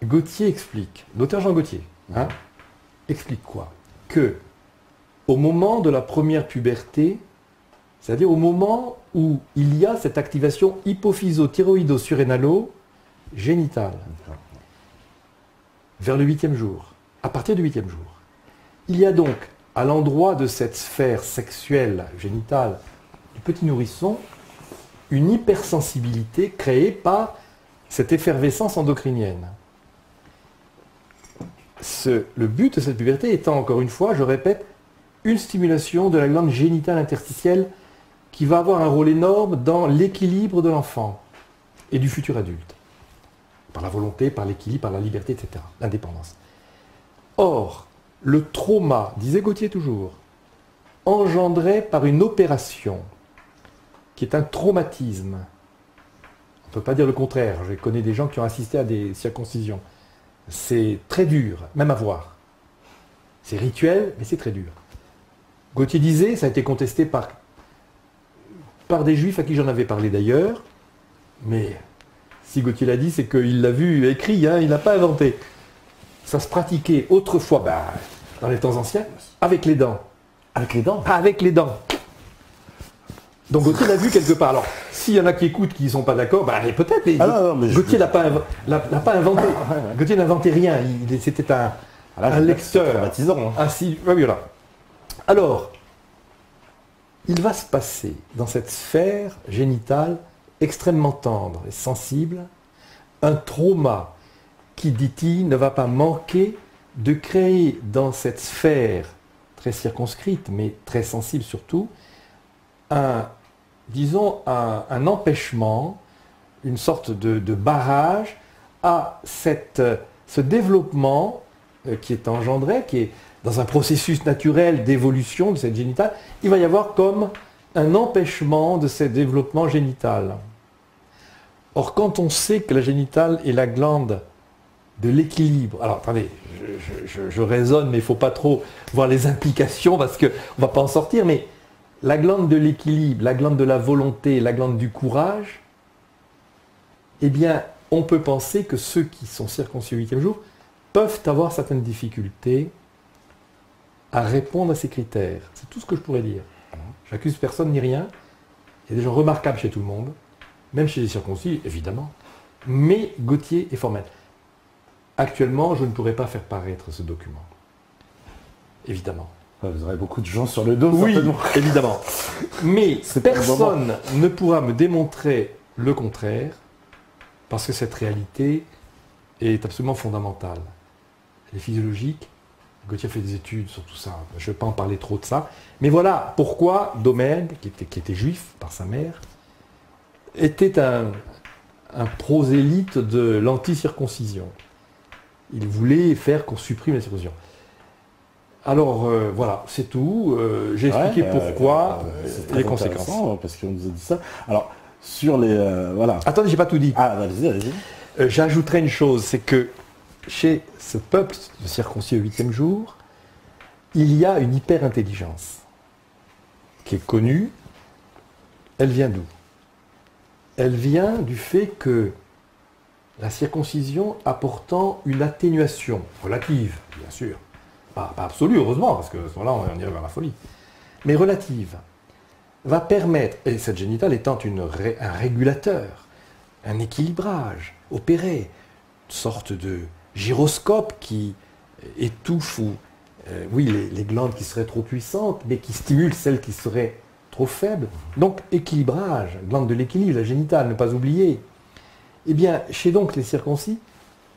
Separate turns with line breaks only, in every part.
Gautier explique, l'auteur Jean Gautier, explique quoi? Que au moment de la première puberté, c'est-à-dire au moment où il y a cette activation hypophyso-thyroïdo-surrénalo-génitale, vers le 8e jour, à partir du 8e jour, il y a donc, à l'endroit de cette sphère sexuelle, génitale, du petit nourrisson, une hypersensibilité créée par cette effervescence endocrinienne. Le but de cette puberté étant, encore une fois, je répète, une stimulation de la glande génitale interstitielle qui va avoir un rôle énorme dans l'équilibre de l'enfant et du futur adulte. Par la volonté, par l'équilibre, par la liberté, etc. L'indépendance. Or, le trauma, disait Gautier toujours, engendré par une opération qui est un traumatisme. On ne peut pas dire le contraire. Je connais des gens qui ont assisté à des circoncisions. C'est très dur, même à voir. C'est rituel, mais c'est très dur. Gautier disait, ça a été contesté par des juifs à qui j'en avais parlé d'ailleurs, mais si Gautier l'a dit, c'est qu'il l'a vu écrit, il n'a pas inventé. Ça se pratiquait autrefois, dans les temps anciens, avec les dents.
Avec les dents?
Avec les dents. Donc Gautier l'a vu quelque part. Alors, s'il y en a qui écoutent, qui ne sont pas d'accord, peut-être, mais, Gautier n'a pas inventé. Gautier n'inventait rien. C'était un lecteur.
Traumatisant.
Voilà. Alors, il va se passer dans cette sphère génitale extrêmement tendre et sensible un trauma qui, dit-il, ne va pas manquer de créer dans cette sphère très circonscrite, mais très sensible surtout, un empêchement, une sorte de barrage à ce développement qui est engendré, qui est dans un processus naturel d'évolution de cette génitale. Il va y avoir comme un empêchement de ce développement génital. Or, quand on sait que la génitale est la glande de l'équilibre, alors attendez, je raisonne, mais il ne faut pas trop voir les implications parce qu'on ne va pas en sortir, mais la glande de l'équilibre, la glande de la volonté, la glande du courage, eh bien, on peut penser que ceux qui sont circoncis au 8e jour peuvent avoir certaines difficultés à répondre à ces critères. C'est tout ce que je pourrais dire. J'accuse personne ni rien. Il y a des gens remarquables chez tout le monde, même chez les circoncis, évidemment. Mais Gautier est formel. Actuellement, je ne pourrais pas faire paraître ce document. Évidemment.
Vous aurez beaucoup de gens sur le dos.
Oui, évidemment. Mais personne ne pourra me démontrer le contraire, parce que cette réalité est absolument fondamentale. Elle est physiologique. Gautier a fait des études sur tout ça. Je ne vais pas en parler trop de ça. Mais voilà pourquoi Domène, qui était juif par sa mère, était un prosélyte de l'anti-circoncision. Il voulait faire qu'on supprime la circoncision. Alors voilà, c'est tout. J'ai expliqué pourquoi, les conséquences.
Parce qu'on nous a dit ça. Alors, sur les... voilà.
Attendez, j'ai pas tout dit.
Allez-y.
J'ajouterai une chose, c'est que chez ce peuple de circoncis au 8e jour, il y a une hyper-intelligence qui est connue. Elle vient d'où? Elle vient du fait que la circoncision apportant une atténuation relative, bien sûr, pas absolue, heureusement, parce que à ce moment-là, on irait vers la folie, mais relative, va permettre, et cette génitale étant un régulateur, un équilibrage opéré, une sorte de gyroscope qui étouffe les glandes qui seraient trop puissantes, mais qui stimule celles qui seraient trop faibles. Donc équilibrage, glande de l'équilibre, la génitale, ne pas oublier. Eh bien, chez donc les circoncis,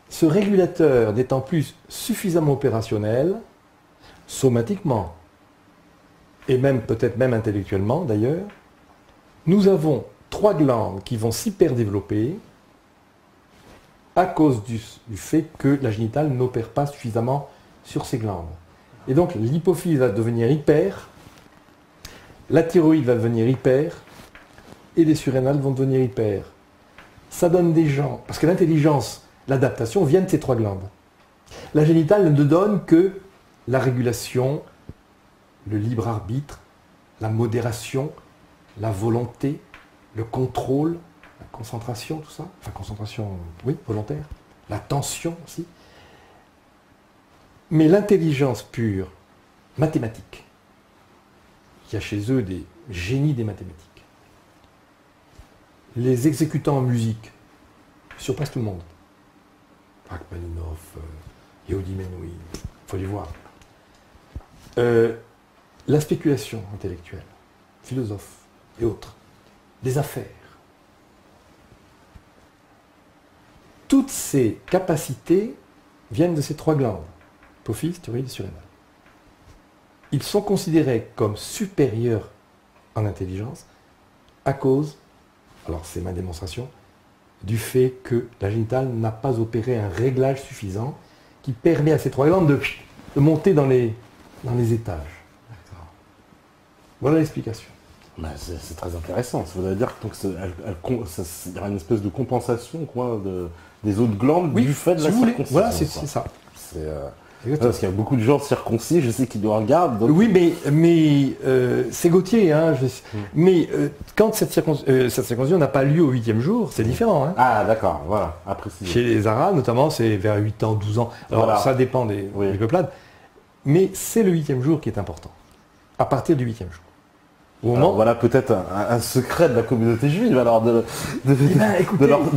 ce régulateur n'étant plus suffisamment opérationnel, somatiquement, et peut-être même intellectuellement d'ailleurs, nous avons 3 glandes qui vont s'hyper-développer à cause du fait que la génitale n'opère pas suffisamment sur ces glandes. Et donc l'hypophyse va devenir hyper, la thyroïde va devenir hyper, et les surrénales vont devenir hyper. Ça donne des gens, parce que l'intelligence, l'adaptation viennent de ces 3 glandes. La génitale ne donne que la régulation, le libre arbitre, la modération, la volonté, le contrôle, la concentration, tout ça. Enfin, concentration, oui, volontaire. la tension aussi. Mais l'intelligence pure, mathématique, il y a chez eux des génies des mathématiques. Les exécutants en musique surpassent tout le monde. Rachmaninoff, Yehudi Menuhin, il faut les voir. La spéculation intellectuelle, philosophes et autres, des affaires. Toutes ces capacités viennent de ces trois glandes, hypophyse, thyroïde et surrénale. Ils sont considérés comme supérieurs en intelligence à cause, alors c'est ma démonstration, du fait que la génitale n'a pas opéré un réglage suffisant qui permet à ces trois glandes de monter dans les étages. Voilà l'explication.
C'est très intéressant. Ça veut dire qu'il y aura une espèce de compensation quoi, des autres glandes du fait de la circoncision.
Voilà, c'est ça.
Parce qu'il y a beaucoup de gens circoncis, je sais qu'ils nous regardent. Donc...
Oui, mais c'est Gauthier. Hein, mais quand cette circoncision n'a pas lieu au 8e jour, c'est différent. Hein.
Ah d'accord, voilà, à préciser.
Chez les Arabes, notamment, c'est vers 8 ans, 12 ans. Alors voilà. Ça dépend des peuplades. Mais c'est le 8e jour qui est important. À partir du 8e jour.
Alors, voilà peut-être un secret de la communauté juive, alors de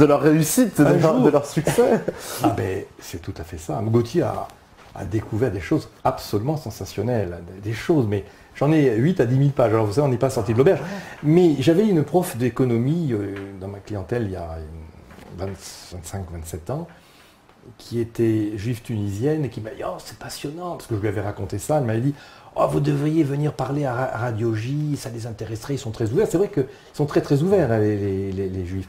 leur réussite, de leur succès.
Ah ben, c'est tout à fait ça. Gauthier a découvert des choses absolument sensationnelles, des choses, mais j'en ai 8 à 10 000 pages. Alors vous savez, on n'est pas sorti de l'auberge. Mais j'avais une prof d'économie dans ma clientèle il y a 25-27 ans, qui était juive tunisienne et qui m'a dit « Oh, c'est passionnant !» Parce que je lui avais raconté ça, elle m'avait dit « Oh, vous devriez venir parler à Radio J, ça les intéresserait, ils sont très ouverts. » C'est vrai qu'ils sont très très ouverts, les juifs.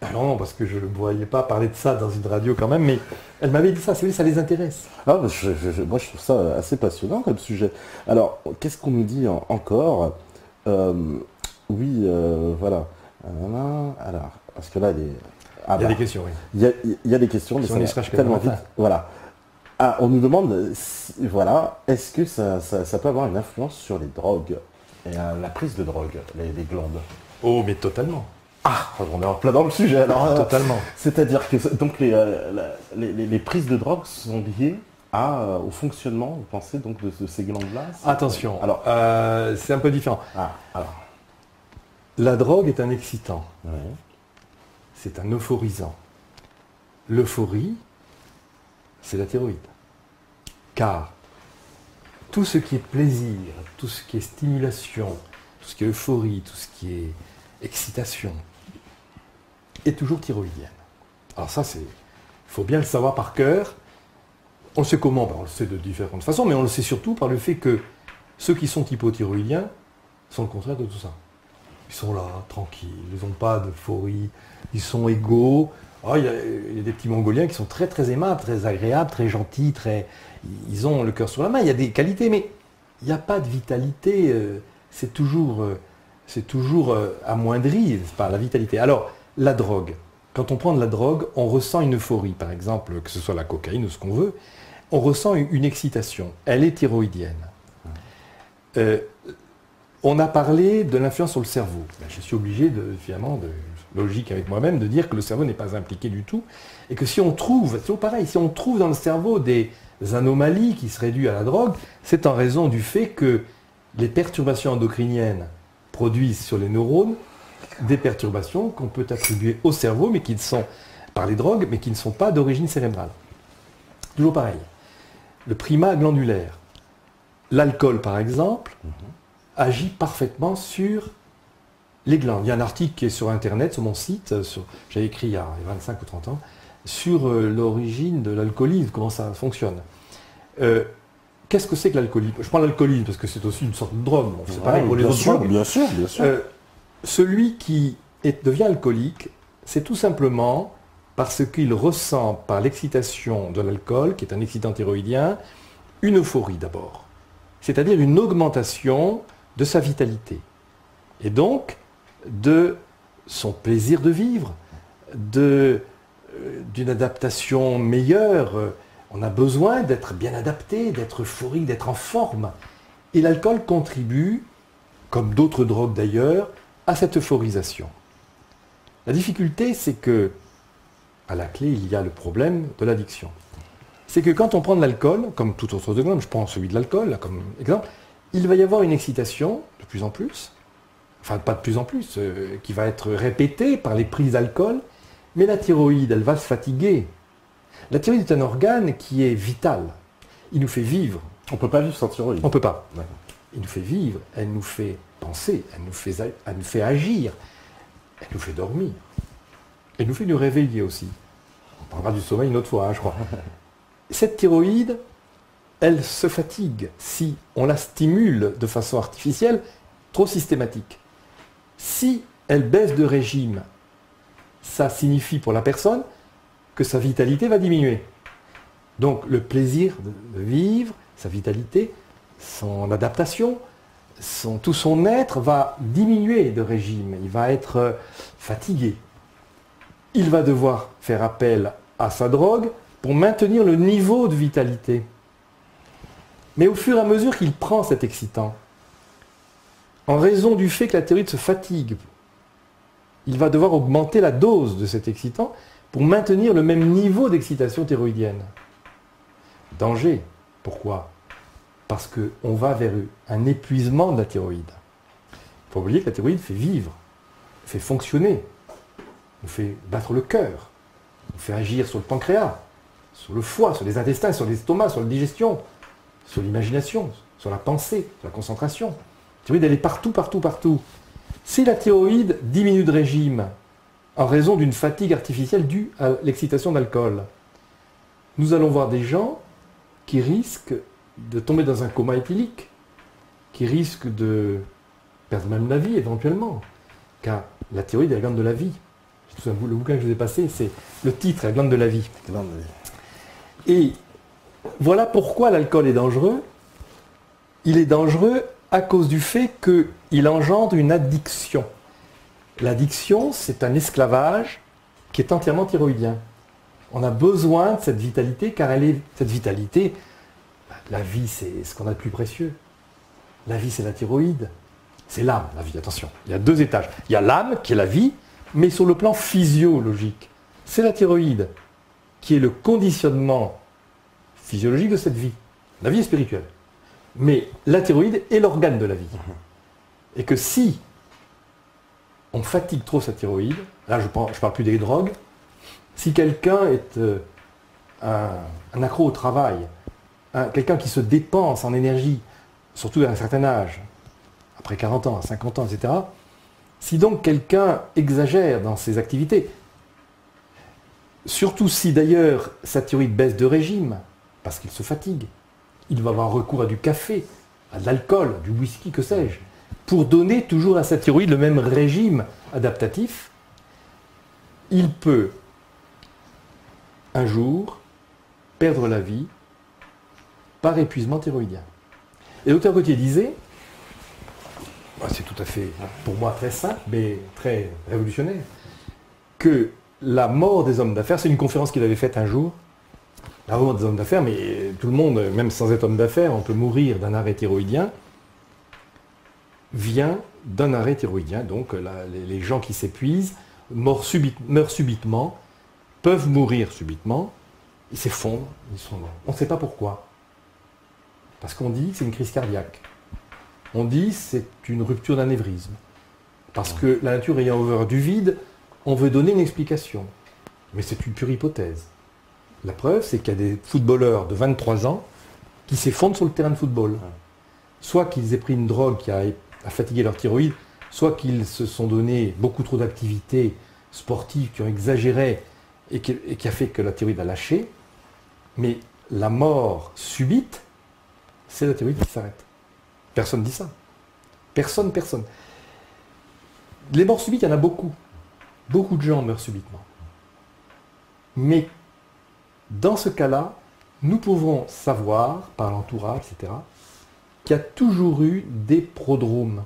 Alors non, parce que je ne voyais pas parler de ça dans une radio quand même, mais elle m'avait dit ça, ça les intéresse.
Ah, moi je trouve ça assez passionnant comme sujet. Alors, qu'est-ce qu'on nous dit encore voilà. Alors, parce que là,
il y a des questions, oui.
Il y a des questions, mais
si
ça va tellement vite. Voilà. Ah, on nous demande, est-ce que ça peut avoir une influence sur les drogues et la prise de drogue, les glandes?
Oh, mais totalement.
Ah, on est en plein dans le sujet alors.
Totalement.
C'est-à-dire que donc les prises de drogue sont liées au fonctionnement, vous pensez, donc de ces glandes-là?
Attention, alors c'est un peu différent. La drogue est un excitant.
Oui.
C'est un euphorisant. L'euphorie, c'est la thyroïde. Car tout ce qui est plaisir, tout ce qui est stimulation, tout ce qui est euphorie, tout ce qui est excitation, est toujours thyroïdienne. Alors ça, il faut bien le savoir par cœur. On le sait comment? On le sait de différentes façons, mais on le sait surtout par le fait que ceux qui sont hypothyroïdiens sont le contraire de tout ça. Ils sont là, tranquilles, ils n'ont pas d'euphorie, ils sont égaux. Oh, il y a des petits Mongoliens qui sont très très aimables, très agréables, très gentils, ils ont le cœur sur la main, il y a des qualités, mais il n'y a pas de vitalité, c'est toujours amoindri, c'est pas la vitalité. Alors, la drogue, quand on prend de la drogue, on ressent une euphorie, par exemple, que ce soit la cocaïne ou ce qu'on veut, on ressent une excitation, elle est thyroïdienne. On a parlé de l'influence sur le cerveau. Je suis obligé, logique avec moi-même, de dire que le cerveau n'est pas impliqué du tout, et que si on trouve, c'est toujours pareil, si on trouve dans le cerveau des anomalies qui seraient dues à la drogue, c'est en raison du fait que les perturbations endocriniennes produisent sur les neurones des perturbations qu'on peut attribuer au cerveau, mais qui sont par les drogues, mais qui ne sont pas d'origine cérébrale. Toujours pareil. Le primat glandulaire, l'alcool par exemple, agit parfaitement sur les glandes. Il y a un article qui est sur Internet, sur mon site, j'avais écrit il y a 25 ou 30 ans, sur l'origine de l'alcoolisme, comment ça fonctionne. Qu'est-ce que c'est que l'alcoolisme? Je prends l'alcoolisme parce que c'est aussi une sorte de drogue. Bon, c'est pareil pour les autres drogues.
Bien sûr.
Celui qui devient alcoolique, c'est tout simplement parce qu'il ressent par l'excitation de l'alcool, qui est un excitant thyroïdien, une euphorie d'abord. C'est-à-dire une augmentation de sa vitalité. Et donc, de son plaisir de vivre, d'une adaptation meilleure. On a besoin d'être bien adapté, d'être euphorique, d'être en forme. Et l'alcool contribue, comme d'autres drogues d'ailleurs, à cette euphorisation. La difficulté, c'est que à la clé, il y a le problème de l'addiction. C'est que quand on prend de l'alcool, comme tout autre exemple, je prends celui de l'alcool là, comme exemple, il va y avoir une excitation de plus en plus, enfin pas de plus en plus, qui va être répétée par les prises d'alcool, mais la thyroïde, elle va se fatiguer. La thyroïde est un organe qui est vital. Il nous fait vivre.
On ne peut pas vivre sans thyroïde.
On ne peut pas.
D'accord.
Il nous fait vivre, elle nous fait penser, elle nous fait agir, elle nous fait dormir. Elle nous fait nous réveiller aussi. On parlera du sommeil une autre fois, hein, je crois. Cette thyroïde, elle se fatigue si on la stimule de façon artificielle, trop systématique. Si elle baisse de régime, ça signifie pour la personne que sa vitalité va diminuer. Donc le plaisir de vivre, sa vitalité, son adaptation, tout son être va diminuer de régime. Il va être fatigué. Il va devoir faire appel à sa drogue pour maintenir le niveau de vitalité. Mais au fur et à mesure qu'il prend cet excitant, en raison du fait que la thyroïde se fatigue, il va devoir augmenter la dose de cet excitant pour maintenir le même niveau d'excitation thyroïdienne. Danger. Pourquoi? Parce qu'on va vers un épuisement de la thyroïde. Il ne faut pas oublier que la thyroïde fait vivre, fait fonctionner, nous fait battre le cœur, nous fait agir sur le pancréas, sur le foie, sur les intestins, sur l'estomac, sur la digestion, sur l'imagination, sur la pensée, sur la concentration. La thyroïde, elle est partout, partout, partout. Si la thyroïde diminue de régime en raison d'une fatigue artificielle due à l'excitation d'alcool, nous allons voir des gens qui risquent de tomber dans un coma éthylique, qui risquent de perdre même la vie éventuellement, car la thyroïde est la glande de la vie. Le bouquin que je vous ai passé, c'est le titre, la glande de la vie. Et voilà pourquoi l'alcool est dangereux. Il est dangereux à cause du fait qu'il engendre une addiction. L'addiction, c'est un esclavage qui est entièrement thyroïdien. On a besoin de cette vitalité, car cette vitalité, la vie, c'est ce qu'on a de plus précieux. La vie, c'est la thyroïde. C'est l'âme, la vie, attention. Il y a deux étages. Il y a l'âme, qui est la vie, mais sur le plan physiologique. C'est la thyroïde, qui est le conditionnement physiologique de cette vie. La vie est spirituelle. Mais la thyroïde est l'organe de la vie. Et que si on fatigue trop sa thyroïde, là je ne parle plus des drogues, si quelqu'un est un accro au travail, quelqu'un qui se dépense en énergie, surtout à un certain âge, après 40 ans, 50 ans, etc., si donc quelqu'un exagère dans ses activités, surtout si d'ailleurs sa thyroïde baisse de régime, parce qu'il se fatigue, il va avoir recours à du café, à de l'alcool, du whisky, que sais-je, pour donner toujours à sa thyroïde le même régime adaptatif, il peut un jour perdre la vie par épuisement thyroïdien. Et le docteur Gautier disait, c'est tout à fait, pour moi, très simple, mais très révolutionnaire, que la mort des hommes d'affaires, c'est une conférence qu'il avait faite un jour, la mort des hommes d'affaires, mais tout le monde, même sans être homme d'affaires, on peut mourir d'un arrêt thyroïdien, vient d'un arrêt thyroïdien. Donc les gens qui s'épuisent meurent subitement, peuvent mourir subitement, ils s'effondrent, ils sont morts. On ne sait pas pourquoi. Parce qu'on dit que c'est une crise cardiaque. On dit que c'est une rupture d'anévrisme. Parce que la nature ayant horreur du vide, on veut donner une explication. Mais c'est une pure hypothèse. La preuve, c'est qu'il y a des footballeurs de 23 ans qui s'effondrent sur le terrain de football. Soit qu'ils aient pris une drogue qui a fatigué leur thyroïde, soit qu'ils se sont donné beaucoup trop d'activités sportives qui ont exagéré et qui a fait que la thyroïde a lâché. Mais la mort subite, c'est la thyroïde qui s'arrête. Personne ne dit ça. Personne. Les morts subites, il y en a beaucoup. Beaucoup de gens meurent subitement. Mais dans ce cas-là, nous pouvons savoir, par l'entourage, etc., qu'il y a toujours eu des prodromes.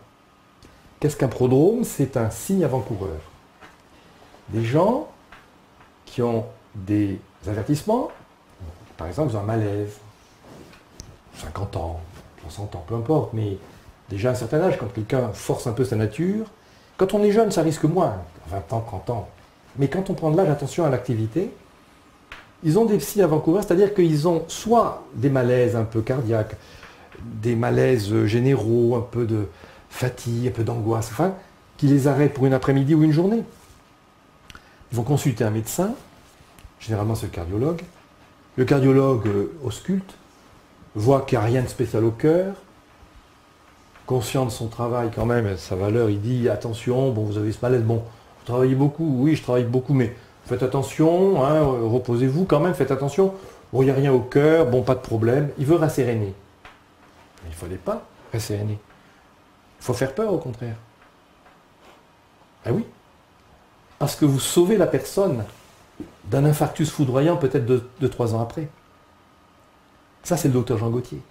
Qu'est-ce qu'un prodrome? C'est un signe avant-coureur. Des gens qui ont des avertissements, par exemple, ils ont un malaise, 50 ans, 60 ans, peu importe, mais déjà à un certain âge, quand quelqu'un force un peu sa nature, quand on est jeune, ça risque moins, 20 ans, 30 ans. Mais quand on prend de l'âge, attention à l'activité, ils ont des signes avant-coureurs, c'est-à-dire qu'ils ont soit des malaises un peu cardiaques, des malaises généraux, un peu de fatigue, un peu d'angoisse, enfin, qui les arrêtent pour une après-midi ou une journée. Ils vont consulter un médecin, généralement c'est le cardiologue. Le cardiologue ausculte, voit qu'il n'y a rien de spécial au cœur, conscient de son travail quand même, sa valeur, il dit attention, bon, vous avez ce malaise, bon, vous travaillez beaucoup, oui, je travaille beaucoup, mais faites attention, hein, reposez-vous quand même, faites attention. Bon, il n'y a rien au cœur, bon, pas de problème. Il veut rasséréner. Mais il ne fallait pas rasséréner. Il faut faire peur au contraire. Ah oui. Parce que vous sauvez la personne d'un infarctus foudroyant peut-être de 3 ans après. Ça, c'est le docteur Jean Gauthier.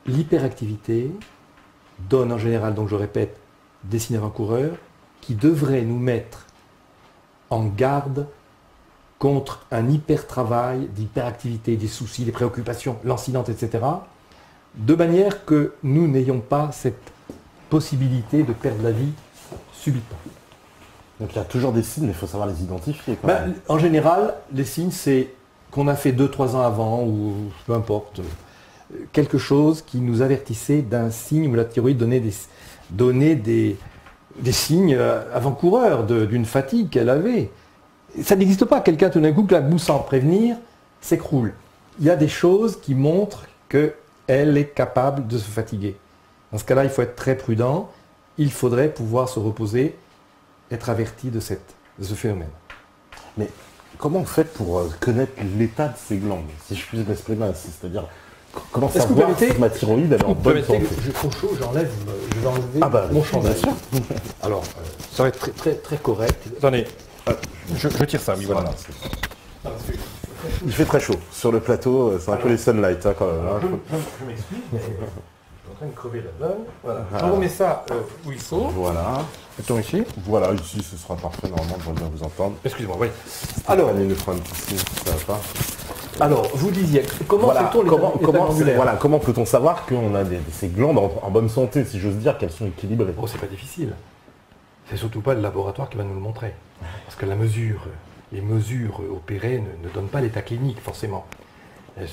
L'hyperactivité donne en général, donc je répète, des signes avant-coureurs qui devraient nous mettre en garde contre un hyper-travail, d'hyperactivité, des soucis, des préoccupations lancinantes, etc., de manière que nous n'ayons pas cette possibilité de perdre la vie subitement.
Donc il y a toujours des signes, mais il faut savoir les identifier.
En général, les signes, c'est qu'on a fait 2-3 ans avant, ou peu importe, quelque chose qui nous avertissait d'un signe où la thyroïde donnait des signes avant-coureurs d'une fatigue qu'elle avait. Ça n'existe pas. Quelqu'un, tout d'un coup, sans prévenir, s'écroule. Il y a des choses qui montrent qu'elle est capable de se fatiguer. Dans ce cas-là, il faut être très prudent. Il faudrait pouvoir se reposer, être averti de ce phénomène.
Mais comment on fait pour connaître l'état de ces glandes, si je puis m'exprimer ainsi, c'est-à-dire comment savoir si ma thyroïde elle est en bonne santé?
Je suis trop chaud, je vais enlever mon chandail. Alors, ça va être très, très, très correct. Attendez, je tire ça, oui, voilà.
Il fait très chaud. Sur le plateau, c'est un peu les sunlight hein, quand même. Hein.
Je m'explique, mais je suis en train de crever la donne. Voilà. On remet ça où il faut.
Voilà.
Mettons ici.
Voilà, ici ce sera parfait, normalement, je vais bien vous entendre.
Excusez-moi, oui. Alors,
il nous fera un petit signe, ça va pas.
Alors, vous disiez, comment fait-on
comment peut-on savoir qu'on a ces glandes en bonne santé, si j'ose dire, qu'elles sont équilibrées?
Oh, c'est pas difficile. C'est surtout pas le laboratoire qui va nous le montrer. Parce que les mesures opérées ne donnent pas l'état clinique, forcément.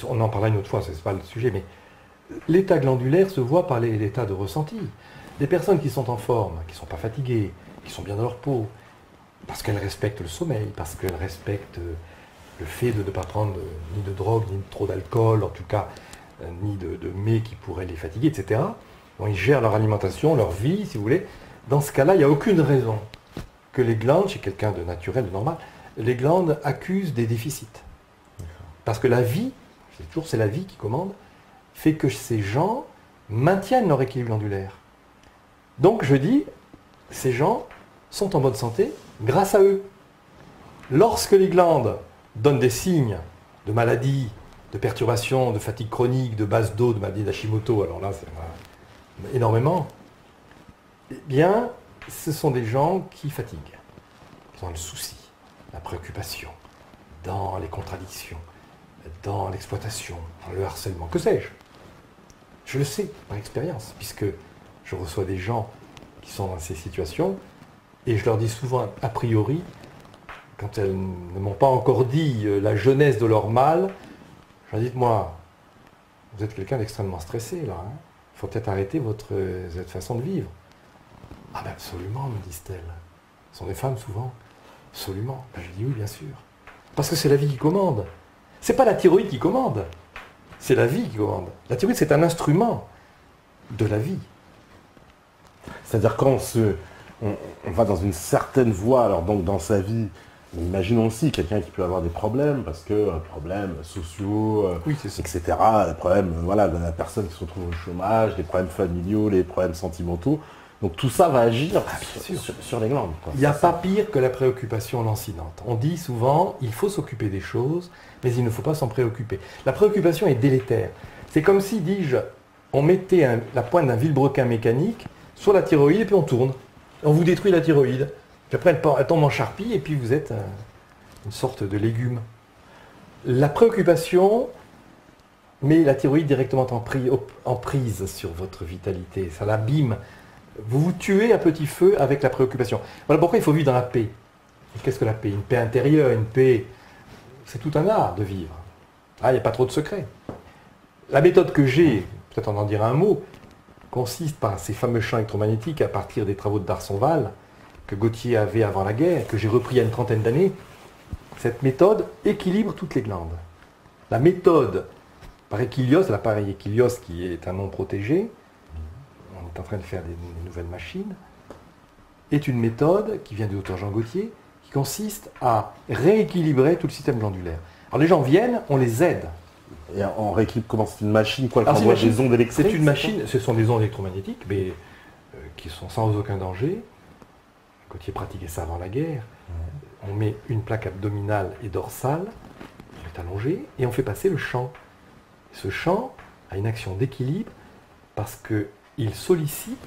On en parlera une autre fois, ce n'est pas le sujet, mais l'état glandulaire se voit par l'état de ressenti. Les personnes qui sont en forme, qui ne sont pas fatiguées, qui sont bien dans leur peau, parce qu'elles respectent le sommeil, parce qu'elles respectent le fait de ne pas prendre ni de drogue, ni trop d'alcool, en tout cas, ni de mets qui pourraient les fatiguer, etc. Donc ils gèrent leur alimentation, leur vie, si vous voulez. Dans ce cas-là, il n'y a aucune raison que les glandes, chez quelqu'un de naturel, de normal, les glandes accusent des déficits. Parce que la vie, c'est la vie qui commande, fait que ces gens maintiennent leur équilibre glandulaire. Donc je dis, ces gens sont en bonne santé grâce à eux. Lorsque les glandes donnent des signes de maladie, de perturbation, de fatigue chronique, de base d'eau, de maladie d'Hashimoto, alors là c'est énormément, eh bien ce sont des gens qui fatiguent, qui ont le souci, la préoccupation, dans les contradictions, dans l'exploitation, dans le harcèlement, que sais-je. Je le sais par expérience, puisque je reçois des gens qui sont dans ces situations, et je leur dis souvent, a priori, quand elles ne m'ont pas encore dit la jeunesse de leur mal, je leur dis, dites-moi, vous êtes quelqu'un d'extrêmement stressé, là. Il faut peut-être arrêter votre façon de vivre. Ah ben absolument, me disent-elles. Ce sont des femmes souvent. Absolument. Ben, je dis oui, bien sûr. Parce que c'est la vie qui commande. C'est pas la thyroïde qui commande. C'est la vie qui commande. La thyroïde, c'est un instrument de la vie.
C'est-à-dire quand on va dans une certaine voie, alors donc dans sa vie, imaginons aussi quelqu'un qui peut avoir des problèmes, parce que problèmes sociaux,
oui,
etc., des problèmes de la personne qui se retrouve au chômage, des problèmes familiaux, les problèmes sentimentaux. Donc tout ça va agir sur les glandes.
Il n'y a pas pire que la préoccupation lancinante. On dit souvent, il faut s'occuper des choses, mais il ne faut pas s'en préoccuper. La préoccupation est délétère. C'est comme si, dis-je, on mettait la pointe d'un vilebrequin mécanique sur la thyroïde et puis on tourne. On vous détruit la thyroïde. Puis après, elle tombe en charpie et puis vous êtes une sorte de légume. La préoccupation met la thyroïde directement en prise sur votre vitalité. Ça l'abîme. Vous vous tuez à petit feu avec la préoccupation. Voilà pourquoi il faut vivre dans la paix. Et qu'est-ce que la paix? Une paix intérieure, une paix... C'est tout un art de vivre. Ah, il n'y a pas trop de secrets. La méthode que j'ai, peut-être on en dira un mot, consiste par ces fameux champs électromagnétiques à partir des travaux de D'Arsonval que Gautier avait avant la guerre, que j'ai repris il y a une trentaine d'années. Cette méthode équilibre toutes les glandes. La méthode par Equilios, l'appareil Equilios qui est un nom protégé, on est en train de faire des nouvelles machines, est une méthode qui vient du docteur Jean Gautier, qui consiste à rééquilibrer tout le système glandulaire. Alors les gens viennent, on les aide.
Et on rééquilibre comment? C'est une machine quoi, qui
Alors,
envoie des ondes électriques?
C'est une machine, ce sont des ondes électromagnétiques, mais qui sont sans aucun danger. Gautier pratiquait ça avant la guerre. On met une plaque abdominale et dorsale, on est allongé, et on fait passer le champ. Ce champ a une action d'équilibre parce qu'il sollicite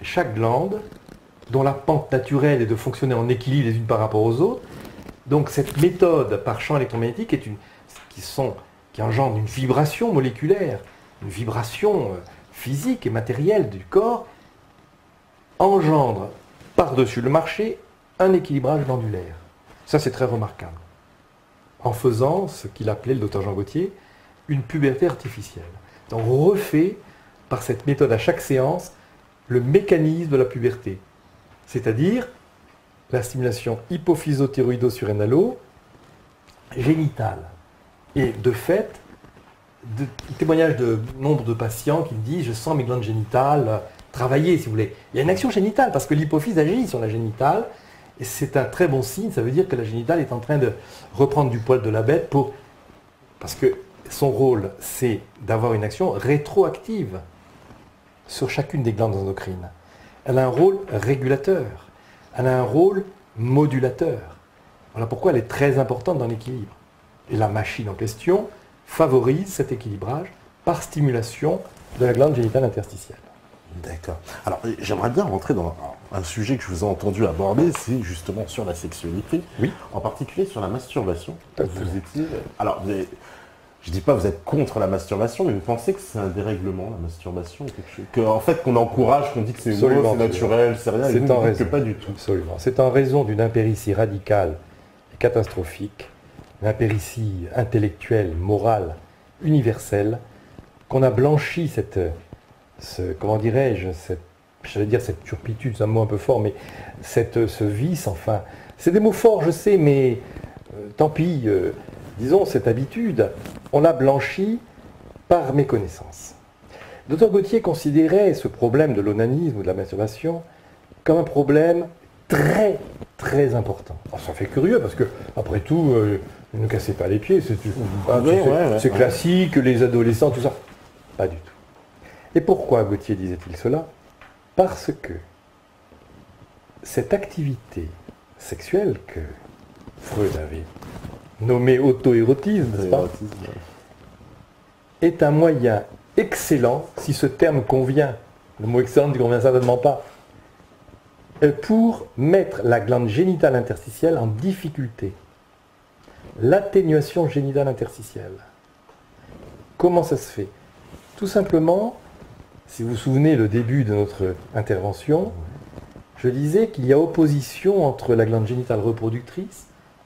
chaque glande dont la pente naturelle est de fonctionner en équilibre les unes par rapport aux autres. Donc cette méthode par champ électromagnétique qui engendre une vibration moléculaire, une vibration physique et matérielle du corps, engendre par-dessus le marché un équilibrage glandulaire. Ça, c'est très remarquable. En faisant ce qu'il appelait, le docteur Jean Gautier, une puberté artificielle. Donc on refait, par cette méthode à chaque séance, le mécanisme de la puberté. C'est-à-dire la stimulation hypophyso-thyroïdo-surrénalo génitale. Et de fait, témoignages de nombre de patients qui me disent « je sens mes glandes génitales travailler, si vous voulez ». Il y a une action génitale, parce que l'hypophyse agit sur la génitale, et c'est un très bon signe, ça veut dire que la génitale est en train de reprendre du poil de la bête parce que son rôle, c'est d'avoir une action rétroactive sur chacune des glandes endocrines. Elle a un rôle régulateur, elle a un rôle modulateur. Voilà pourquoi elle est très importante dans l'équilibre. Et la machine en question favorise cet équilibrage par stimulation de la glande génitale interstitielle.
D'accord. Alors, j'aimerais bien rentrer dans un sujet que je vous ai entendu aborder, c'est justement sur la sexualité.
Oui.
En particulier sur la masturbation. Vous étiez... Alors, je ne dis pas que vous êtes contre la masturbation, mais vous pensez que c'est un dérèglement, la masturbation, quelque chose en fait, qu'on encourage, qu'on dit que c'est naturel, c'est rien, et vous dites que pas du tout.
Absolument. C'est en raison d'une impéritie radicale et catastrophique, une impéritie intellectuelle, morale, universelle, qu'on a blanchi comment dirais-je, j'allais dire cette turpitude, c'est un mot un peu fort, mais ce vice, enfin, c'est des mots forts, je sais, mais tant pis, disons, cette habitude, on l'a blanchi par méconnaissance. Le docteur Gautier considérait ce problème de l'onanisme ou de la masturbation comme un problème très, très important. Alors, ça fait curieux, parce que, après tout, ne cassez pas les pieds, c'est classique, les adolescents, tout ça. Pas du tout. Et pourquoi Gautier disait-il cela? Parce que cette activité sexuelle que Freud avait nommée auto-érotisme, n'est-ce pas, est un moyen excellent, si ce terme convient, le mot excellent ne convient certainement pas, pour mettre la glande génitale interstitielle en difficulté. L'atténuation génitale interstitielle. Comment ça se fait? Tout simplement, si vous vous souvenez le début de notre intervention, je disais qu'il y a opposition entre la glande génitale reproductrice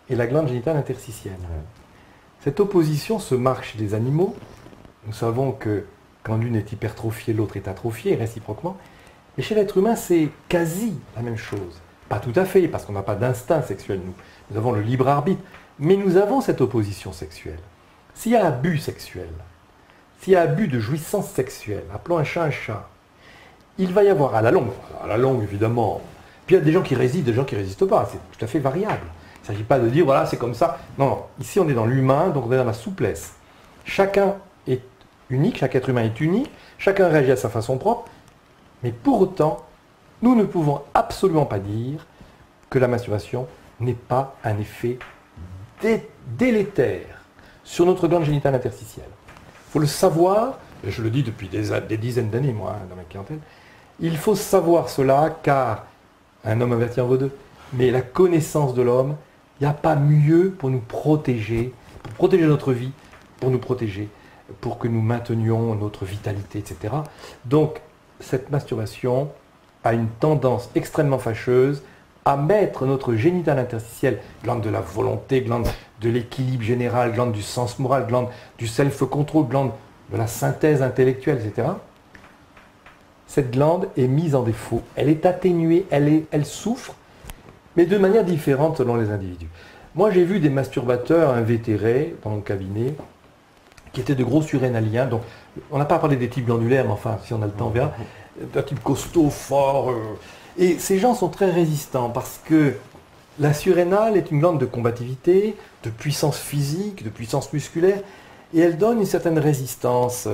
et la glande génitale interstitielle. Cette opposition se marque chez les animaux. Nous savons que quand l'une est hypertrophiée, l'autre est atrophiée, réciproquement. Et chez l'être humain, c'est quasi la même chose. Pas tout à fait, parce qu'on n'a pas d'instinct sexuel, nous. Nous avons le libre arbitre. Mais nous avons cette opposition sexuelle. S'il y a abus sexuel, s'il y a abus de jouissance sexuelle, appelons un chat, il va y avoir à la longue évidemment, puis il y a des gens qui résistent, des gens qui ne résistent pas, c'est tout à fait variable. Il ne s'agit pas de dire, voilà, c'est comme ça. Non, non, ici on est dans l'humain, donc on est dans la souplesse. Chacun est unique, chaque être humain est unique, chacun réagit à sa façon propre, mais pour autant, nous ne pouvons absolument pas dire que la masturbation n'est pas un effet délétère sur notre glande génitale interstitielle. Il faut le savoir, et je le dis depuis des dizaines d'années, moi, dans ma clientèle, il faut savoir cela, car un homme averti en vaut deux, mais la connaissance de l'homme, il n'y a pas mieux pour nous protéger, pour protéger notre vie, pour nous protéger, pour que nous maintenions notre vitalité, etc. Donc, cette masturbation a une tendance extrêmement fâcheuse à mettre notre génital interstitiel, glande de la volonté, glande de l'équilibre général, glande du sens moral, glande du self-control, glande de la synthèse intellectuelle, etc. Cette glande est mise en défaut. Elle est atténuée, elle souffre, mais de manière différente selon les individus. Moi, j'ai vu des masturbateurs invétérés dans mon cabinet qui étaient de gros surrénaliens. Donc, on n'a pas parlé des types glandulaires, mais enfin, si on a le temps, on verra. D'un type costaud, fort. Et ces gens sont très résistants parce que la surrénale est une glande de combativité, de puissance physique, de puissance musculaire, et elle donne une certaine résistance,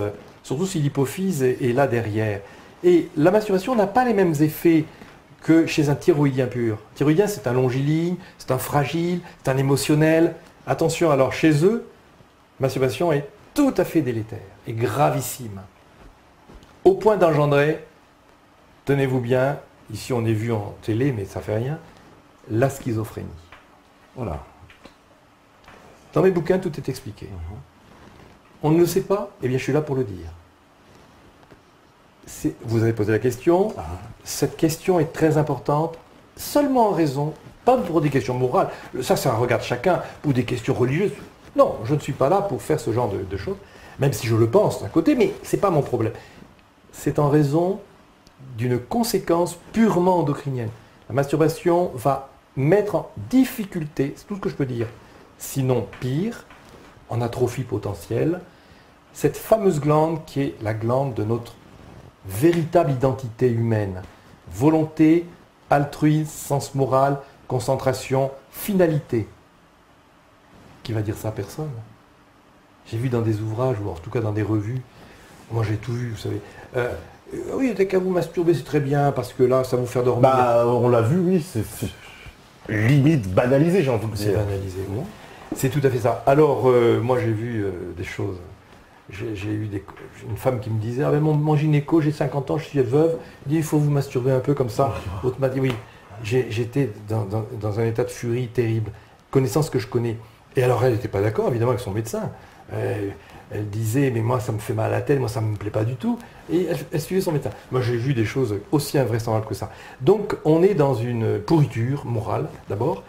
surtout si l'hypophyse est là derrière. Et la masturbation n'a pas les mêmes effets que chez un thyroïdien pur. Le thyroïdien, c'est un longiligne, c'est un fragile, c'est un émotionnel. Attention, alors chez eux, la masturbation est tout à fait délétère et gravissime. Au point d'engendrer, tenez-vous bien, ici on est vu en télé, mais ça fait rien, la schizophrénie.
Voilà.
Dans mes bouquins, tout est expliqué. On ne le sait pas, eh bien je suis là pour le dire. Vous avez posé la question, cette question est très importante, seulement en raison, pas pour des questions morales, ça c'est un regard de chacun, ou des questions religieuses. Non, je ne suis pas là pour faire ce genre de choses, même si je le pense d'un côté, mais ce n'est pas mon problème. C'est en raison d'une conséquence purement endocrinienne. La masturbation va mettre en difficulté, c'est tout ce que je peux dire, sinon pire, en atrophie potentielle, cette fameuse glande qui est la glande de notre véritable identité humaine. Volonté, altruisme, sens moral, concentration, finalité. Qui va dire ça? Personne. J'ai vu dans des ouvrages, ou en tout cas dans des revues, moi j'ai tout vu, vous savez. Oui, dès qu'à vous masturber, c'est très bien, parce que là, ça va vous faire dormir.
Bah, on l'a vu, oui, c'est limite banalisé, j'ai envie de dire.
C'est banalisé, oui. C'est tout à fait ça. Alors, moi j'ai vu des choses. J'ai eu une femme qui me disait, ah ben mon gynéco, j'ai 50 ans, je suis veuve, il dit, il faut vous masturber un peu comme ça. L'autre m'a dit, oui, j'étais dans un état de furie terrible, connaissant ce que je connais. Et alors elle n'était pas d'accord, évidemment, avec son médecin. Elle disait, mais moi ça me fait mal à la tête, moi ça ne me plaît pas du tout. Et elle suivait son médecin. Moi j'ai vu des choses aussi invraisemblables que ça. Donc on est dans une pourriture morale, d'abord,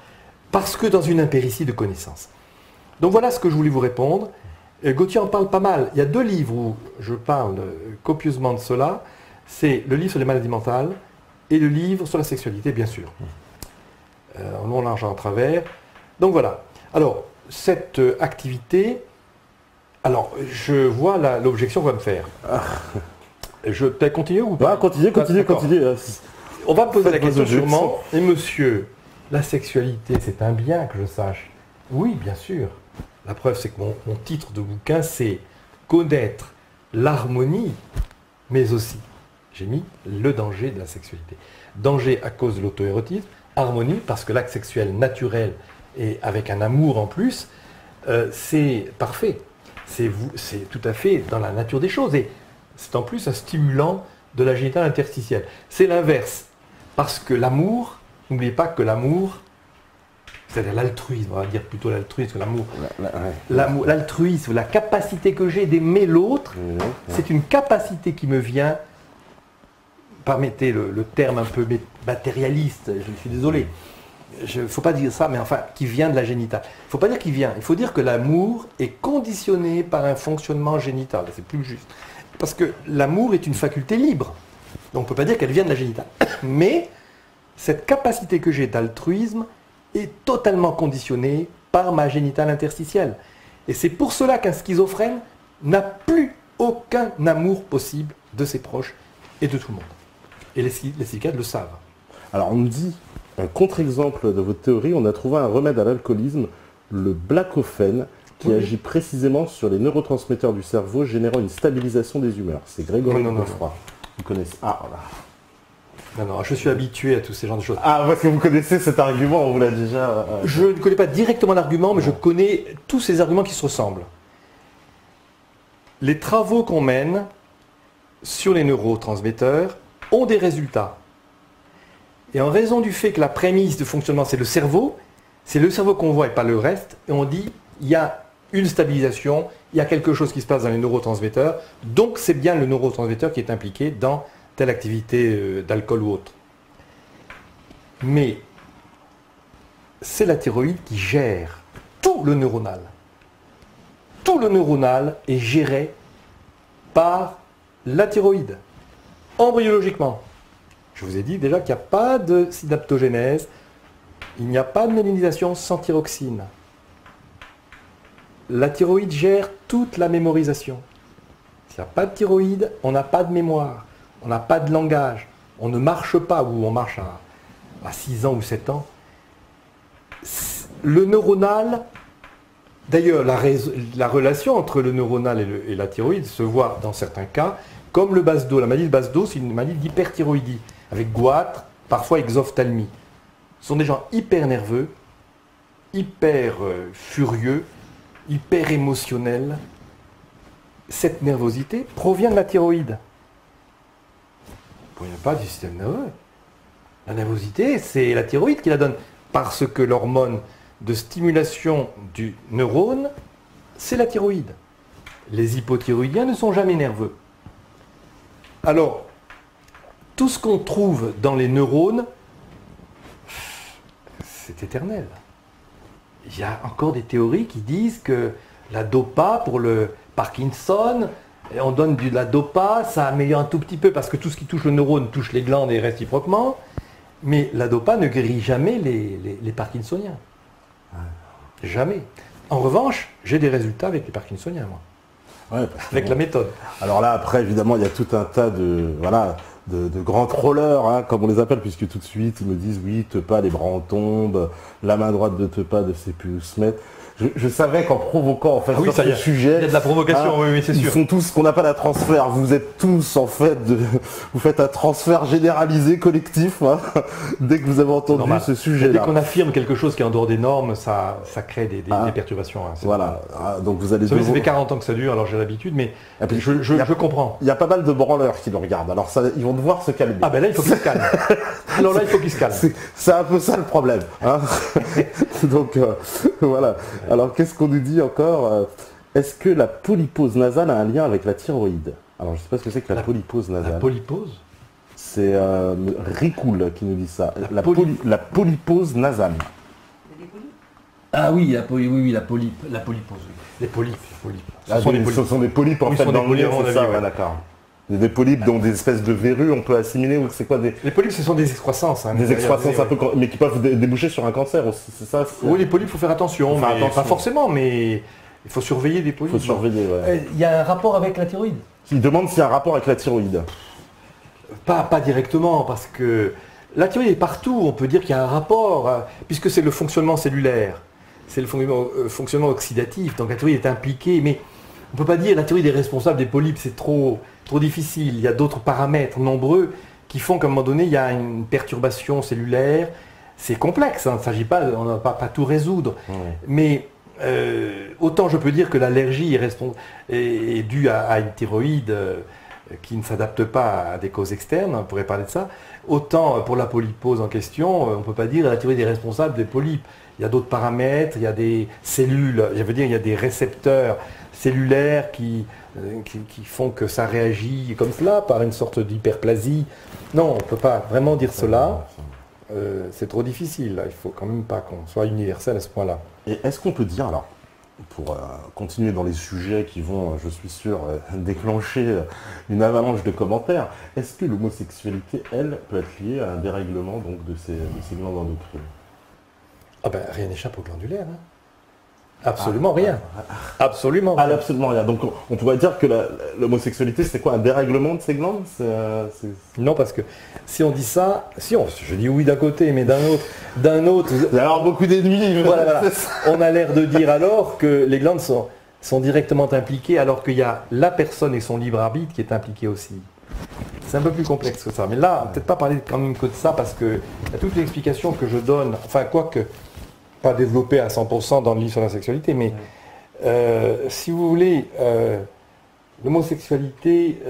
parce que dans une impéritie de connaissances. Donc voilà ce que je voulais vous répondre. Gauthier en parle pas mal. Il y a 2 livres où je parle copieusement de cela. C'est le livre sur les maladies mentales et le livre sur la sexualité, bien sûr. En long, large, en travers. Donc voilà. Alors, cette activité, alors, je vois l'objection qu'on va me faire. Je peux continuer ou pas?
Continue.
On va me poser la question sûrement. Et monsieur, la sexualité, c'est un bien que je sache. Oui, bien sûr. La preuve, c'est que mon titre de bouquin, c'est « Connaître l'harmonie, mais aussi », j'ai mis « le danger de la sexualité ». Danger à cause de l'auto-érotisme, harmonie, parce que l'acte sexuel naturel et avec un amour en plus, c'est parfait. C'est tout à fait dans la nature des choses. Et c'est en plus un stimulant de la génitale interstitielle. C'est l'inverse. Parce que l'amour, n'oubliez pas que l'amour, c'est-à-dire l'altruisme, on va dire plutôt l'altruisme que l'amour. L'altruisme, la capacité que j'ai d'aimer l'autre, c'est une capacité qui me vient, permettez le terme un peu matérialiste, je suis désolé, il ne faut pas dire ça, mais enfin, qui vient de la génitale. Il ne faut pas dire qu'il vient, il faut dire que l'amour est conditionné par un fonctionnement génital, c'est plus juste. Parce que l'amour est une faculté libre, donc on ne peut pas dire qu'elle vient de la génitale. Mais cette capacité que j'ai d'altruisme est totalement conditionnée par ma génitale interstitielle. Et c'est pour cela qu'un schizophrène n'a plus aucun amour possible de ses proches et de tout le monde. Et les psychiatres le savent.
Alors on me dit, un contre-exemple de votre théorie, on a trouvé un remède à l'alcoolisme, le Blacophène, qui agit précisément sur les neurotransmetteurs du cerveau, générant une stabilisation des humeurs. C'est Grégory Coffroy. Vous connaissez. Ah, voilà.
Non, je suis habitué à tous ces genres de choses.
Ah, parce que vous connaissez cet argument, on vous l'a déjà...
Je ne connais pas directement l'argument, mais je connais tous ces arguments qui se ressemblent. Les travaux qu'on mène sur les neurotransmetteurs ont des résultats. Et en raison du fait que la prémisse de fonctionnement, c'est le cerveau qu'on voit et pas le reste, et on dit, il y a une stabilisation, il y a quelque chose qui se passe dans les neurotransmetteurs, donc c'est bien le neurotransmetteur qui est impliqué dans telle activité d'alcool ou autre. Mais c'est la thyroïde qui gère tout le neuronal. Tout le neuronal est géré par la thyroïde, embryologiquement. Je vous ai dit déjà qu'il n'y a pas de synaptogénèse, il n'y a pas de mélanisation sans thyroxine. La thyroïde gère toute la mémorisation. S'il n'y a pas de thyroïde, on n'a pas de mémoire, on n'a pas de langage, on ne marche pas, ou on marche à 6 ans ou 7 ans. Le neuronal, d'ailleurs la relation entre le neuronal et la thyroïde se voit dans certains cas, comme le BASDO. La maladie de BASDO, c'est une maladie d'hyperthyroïdie, avec goitre, parfois exophthalmie. Ce sont des gens hyper nerveux, hyper furieux, hyper émotionnels. Cette nervosité provient de la thyroïde. Il n'y a pas du système nerveux. La nervosité, c'est la thyroïde qui la donne. Parce que l'hormone de stimulation du neurone, c'est la thyroïde. Les hypothyroïdiens ne sont jamais nerveux. Alors, tout ce qu'on trouve dans les neurones, c'est éternel. Il y a encore des théories qui disent que la dopa pour le Parkinson, on donne de la dopa, ça améliore un tout petit peu parce que tout ce qui touche le neurone touche les glandes et réciproquement, mais la dopa ne guérit jamais les Parkinsoniens. Jamais. En revanche, j'ai des résultats avec les Parkinsoniens, moi.
Ouais,
avec la méthode.
Alors là, après, évidemment, il y a tout un tas de grands trollers, hein, comme on les appelle, puisque tout de suite, ils me disent, oui, Tepa, les bras en tombent, la main droite de Tepa ne sait plus où se mettre. Je savais qu'en provoquant, en fait,
sur ce sujet... Il y a de la provocation, oui, c'est sûr.
Ils font tous ce qu'on appelle un transfert. Vous êtes tous, en fait, vous faites un transfert généralisé, collectif, hein, dès que vous avez entendu ce sujet-là.
Dès qu'on affirme quelque chose qui est en dehors des normes, ça crée des perturbations. Hein,
voilà. Donc vous allez...
Ça fait 40 ans que ça dure, alors j'ai l'habitude, mais je comprends.
Il y a pas mal de branleurs qui le regardent, alors ça, ils vont devoir se calmer.
Ah ben là, il faut qu'ils se calment. Alors là, il faut qu'ils se calment.
C'est un peu ça le problème. Hein. Donc, voilà. Alors, qu'est-ce qu'on nous dit encore? Est-ce que la polypose nasale a un lien avec la thyroïde? Alors, je ne sais pas ce que c'est que la polypose nasale.
La polypose?
C'est Ricoul qui nous dit ça. La polypose nasale.
Ah oui, la polypose. Oui.
Les polypes.
Ce sont des polypes en fait dans le nez, c'est ça, ouais, d'accord. Des polypes, donc des espèces de verrues, on peut assimiler, ou c'est quoi des...
Les polypes, ce sont des excroissances. Hein,
des excroissances un peu, mais qui peuvent déboucher sur un cancer aussi, c'est ça?
Oui, les polypes, il faut faire attention, pas forcément, mais il faut surveiller des polypes.
Il faut surveiller, ouais.
Il y a un rapport avec la thyroïde?
Il demande s'il y a un rapport avec la thyroïde.
Pas directement, parce que la thyroïde est partout, on peut dire qu'il y a un rapport, puisque c'est le fonctionnement cellulaire, c'est le fonctionnement oxydatif, donc la thyroïde est impliquée, mais on ne peut pas dire que la thyroïde est responsable des polypes, c'est trop difficile. Il y a d'autres paramètres nombreux qui font qu'à un moment donné, il y a une perturbation cellulaire. C'est complexe, hein, il ne s'agit pas, on ne va pas tout résoudre. Ouais. Mais autant je peux dire que l'allergie est due à une thyroïde qui ne s'adapte pas à des causes externes, on pourrait parler de ça. Autant pour la polypose en question, on ne peut pas dire que la thyroïde est responsable des polypes. Il y a d'autres paramètres, il y a des cellules, je veux dire, il y a des récepteurs cellulaires qui font que ça réagit comme cela, par une sorte d'hyperplasie. Non, on ne peut pas vraiment dire cela. C'est trop difficile. Il ne faut quand même pas qu'on soit universel à ce point-là.
Et est-ce qu'on peut dire, alors, pour continuer dans les sujets qui vont, je suis sûr, déclencher une avalanche de commentaires, est-ce que l'homosexualité, elle, peut être liée à un dérèglement donc, de ces glandes endocrines?
Ah ben, rien n'échappe aux glandulaires. Hein. Absolument rien. Absolument
rien. Absolument rien. Donc on pourrait dire que l'homosexualité, c'est quoi? Un dérèglement de ces glandes?
Non, parce que si on dit ça, je dis oui d'un côté, mais d'un autre...
Il y a alors beaucoup d'ennemis.
Voilà. On a l'air de dire alors que les glandes sont directement impliquées, alors qu'il y a la personne et son libre arbitre qui est impliqué aussi. C'est un peu plus complexe que ça. Mais là, peut-être pas parler quand même que de ça, parce que y a toutes les explications que je donne, enfin, quoique pas développées à 100% dans le livre sur la sexualité, mais si vous voulez, l'homosexualité,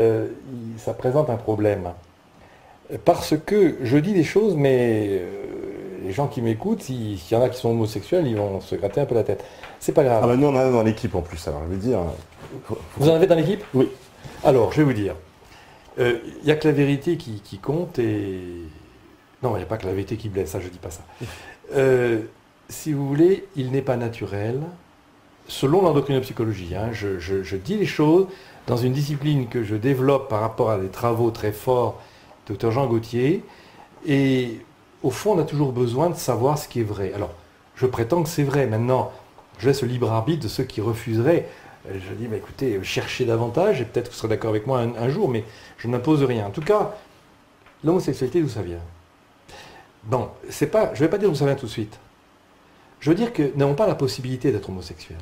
ça présente un problème. Parce que je dis des choses, mais les gens qui m'écoutent, s'il y en a qui sont homosexuels, ils vont se gratter un peu la tête. C'est pas grave.
Ah bah nous, on en a dans l'équipe en plus, alors je veux dire...
Vous en avez dans l'équipe?
Oui.
Alors, je vais vous dire. Il n'y a que la vérité qui compte et... Non, il n'y a pas que la vérité qui blesse, ça je dis pas ça. si vous voulez, il n'est pas naturel, selon l'endocrinopsychologie. Hein, je dis les choses dans une discipline que je développe par rapport à des travaux très forts de Dr Jean Gauthier. Et au fond, on a toujours besoin de savoir ce qui est vrai. Alors, je prétends que c'est vrai. Maintenant, je laisse le libre arbitre de ceux qui refuseraient. Je dis, bah, écoutez, cherchez davantage, et peut-être que vous serez d'accord avec moi un jour, mais je n'impose rien. En tout cas, l'homosexualité, d'où ça vient? Bon, c'est pas, je ne vais pas dire d'où ça vient tout de suite. Je veux dire que nous n'avons pas la possibilité d'être homosexuels.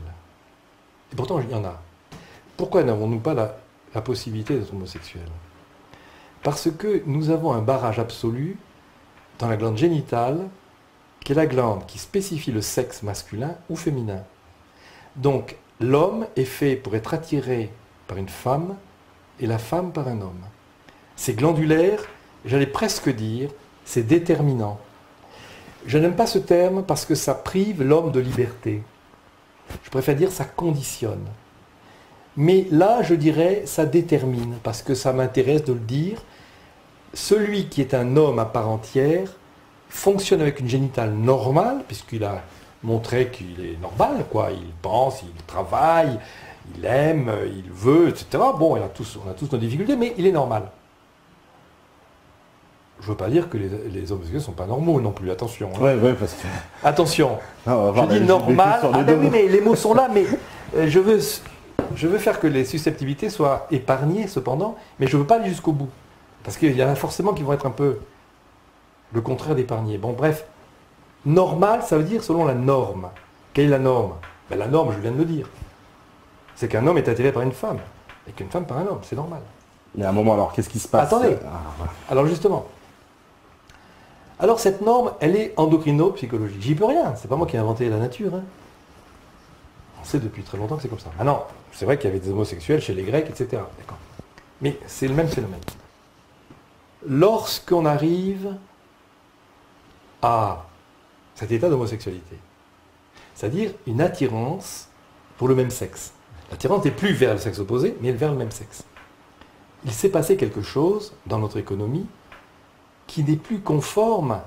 Et pourtant, il y en a. Pourquoi n'avons-nous pas la possibilité d'être homosexuels? Parce que nous avons un barrage absolu dans la glande génitale, qui est la glande qui spécifie le sexe masculin ou féminin. Donc, l'homme est fait pour être attiré par une femme et la femme par un homme. C'est glandulaire, j'allais presque dire, c'est déterminant. Je n'aime pas ce terme parce que ça prive l'homme de liberté. Je préfère dire ça conditionne. Mais là, je dirais, ça détermine, parce que ça m'intéresse de le dire. Celui qui est un homme à part entière fonctionne avec une génitale normale, puisqu'il a montré qu'il est normal, quoi. Il pense, il travaille, il aime, il veut, etc. Bon, on a tous nos difficultés, mais il est normal. Je ne veux pas dire que les homosexuels ne sont pas normaux non plus, attention. Hein.
Ouais, parce que...
Attention, je dis normal, oui, mais les mots sont là, mais je veux faire que les susceptibilités soient épargnées cependant, mais je ne veux pas aller jusqu'au bout. Parce qu'il y en a forcément qui vont être un peu le contraire d'épargner. Bon, bref, normal, ça veut dire selon la norme. Quelle est la norme? Ben, la norme, je viens de le dire. C'est qu'un homme est attiré par une femme, et qu'une femme par un homme, c'est normal.
Mais à un moment, alors, qu'est-ce qui se passe?
Attendez, alors justement... Alors cette norme, elle est endocrino-psychologique. J'y peux rien, c'est pas moi qui ai inventé la nature. Hein. On sait depuis très longtemps que c'est comme ça. Ah non, c'est vrai qu'il y avait des homosexuels chez les Grecs, etc. D'accord. Mais c'est le même phénomène. Lorsqu'on arrive à cet état d'homosexualité, c'est-à-dire une attirance pour le même sexe. L'attirance n'est plus vers le sexe opposé, mais vers le même sexe. Il s'est passé quelque chose dans notre économie qui n'est plus conforme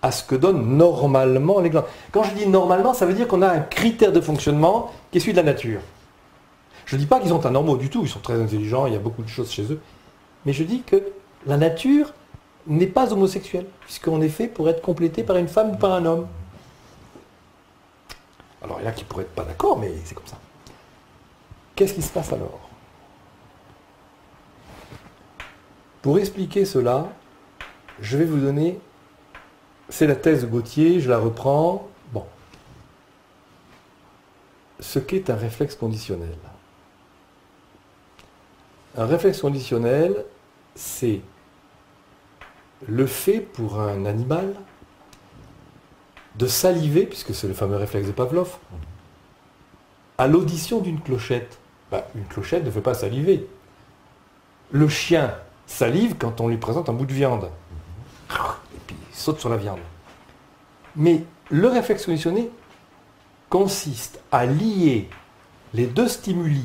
à ce que donnent normalement les glandes. Quand je dis normalement, ça veut dire qu'on a un critère de fonctionnement qui est celui de la nature. Je ne dis pas qu'ils sont anormaux du tout, ils sont très intelligents, il y a beaucoup de choses chez eux. Mais je dis que la nature n'est pas homosexuelle, puisqu'on est fait pour être complété par une femme ou par un homme. Alors il y en a qui pourraient être pas d'accord, mais c'est comme ça. Qu'est-ce qui se passe alors? Pour expliquer cela, je vais vous donner, c'est la thèse de Gauthier, je la reprends. Bon. Ce qu'est un réflexe conditionnel. Un réflexe conditionnel, c'est le fait pour un animal de saliver, puisque c'est le fameux réflexe de Pavlov, à l'audition d'une clochette. Ben, une clochette ne fait pas saliver. Le chien salive quand on lui présente un bout de viande. Et puis il saute sur la viande. Mais le réflexe conditionné consiste à lier les deux stimuli.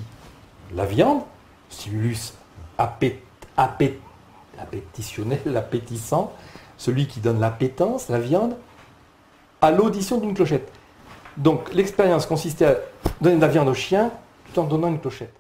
La viande, stimulus appétitionnel, appétissant, celui qui donne l'appétence, la viande, à l'audition d'une clochette. Donc l'expérience consistait à donner de la viande au chien tout en donnant une clochette.